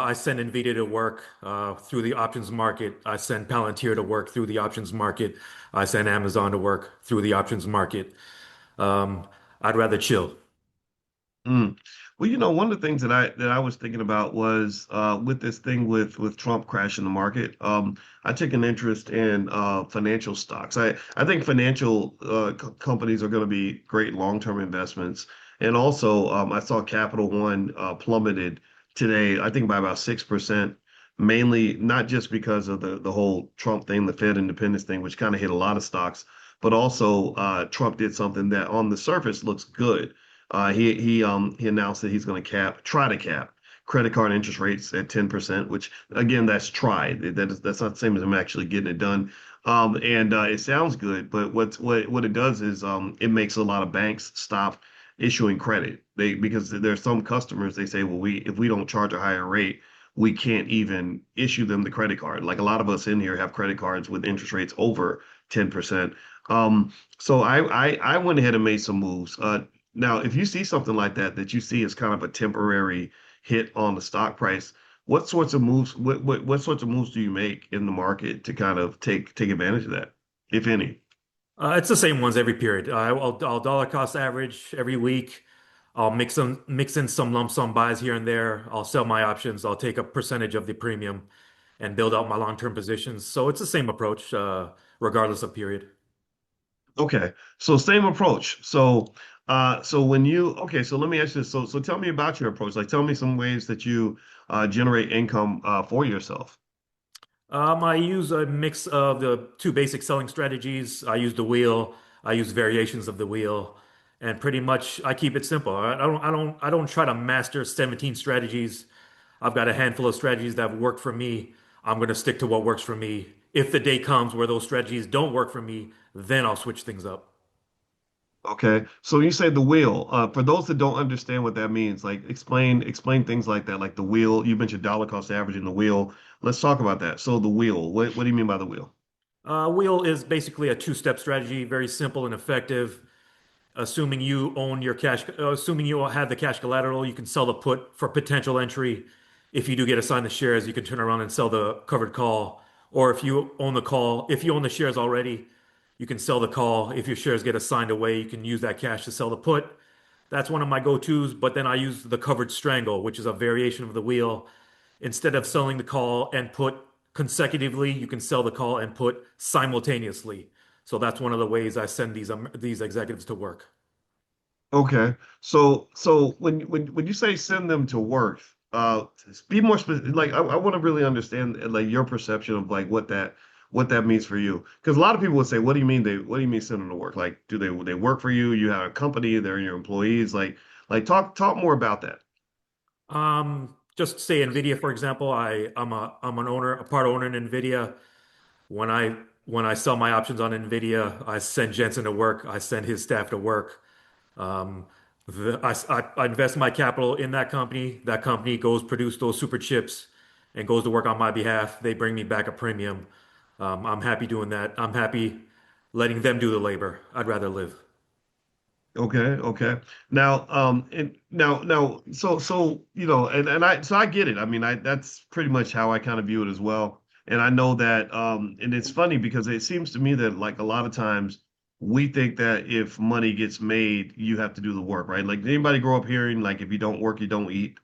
I send Nvidia to work through the options market. I send Palantir to work through the options market. I send Amazon to work through the options market. Um, I'd rather chill. Mm. Well, one of the things that I was thinking about was with this thing with Trump crashing the market. I took an interest in financial stocks. I think financial companies are going to be great long-term investments. And also, I saw Capital One plummeted today, I think by about 6%, mainly not just because of the whole Trump thing, the Fed independence thing, which kind of hit a lot of stocks, but also Trump did something that on the surface looks good. He announced that he's going to try to cap credit card interest rates at 10%, which again, that's try. That's not the same as him actually getting it done. And It sounds good, but what it does is it makes a lot of banks stop issuing credit. Because there's some customers they say, well, we if we don't charge a higher rate, we can't even issue them the credit card. Like a lot of us in here have credit cards with interest rates over 10%. So I went ahead and made some moves. Now, if you see something like that you see as kind of a temporary hit on the stock price, what sorts of moves do you make in the market to kind of take advantage of that, if any? It's the same ones every period. I'll dollar cost average every week. I'll mix in some lump sum buys here and there. I'll sell my options. I'll take a percentage of the premium and build out my long-term positions. So it's the same approach, regardless of period. Okay, so same approach. So when you okay, so let me ask you this. So tell me about your approach. Like, tell me some ways that you generate income for yourself. I use a mix of the two basic selling strategies. I use the wheel. I use variations of the wheel, and pretty much I keep it simple. I don't try to master 17 strategies. I've got a handful of strategies that have worked for me. I'm going to stick to what works for me. If the day comes where those strategies don't work for me, then I'll switch things up. Okay, so you say the wheel. For those that don't understand what that means, like explain things like that, like the wheel. You mentioned dollar cost average in the wheel. Let's talk about that. So the wheel. What do you mean by the wheel? Wheel is basically a two-step strategy, very simple and effective. Assuming you own your cash, assuming you have the cash collateral, you can sell the put for potential entry. If you do get assigned the shares, you can turn around and sell the covered call. Or if you own the shares already, you can sell the call. If your shares get assigned away, you can use that cash to sell the put. That's one of my go-tos, but then I use the covered strangle, which is a variation of the wheel. Instead of selling the call and put consecutively, you can sell the call and put simultaneously. So that's one of the ways I send these executives to work. Okay, so when you say send them to work, be more specific. Like I want to really understand like your perception of like what that means for you. Because a lot of people would say, what do you mean send them to work? Like, do they work for you? You have a company, they're your employees. Like talk more about that. Just say Nvidia, for example. I'm an owner, a part owner in Nvidia. When I sell my options on Nvidia, I send Jensen to work. I send his staff to work. Um, I invest my capital in that company. That company goes produce those super chips and goes to work on my behalf. They bring me back a premium. I'm happy doing that. I'm happy letting them do the labor. I'd rather live. Okay, okay. Now, and now, so I get it. I mean, I that's pretty much how I kind of view it as well. And I know that, and it's funny because it seems to me that like a lot of times we think that if money gets made, you have to do the work, right? Like, did anybody grow up hearing like if you don't work, you don't eat?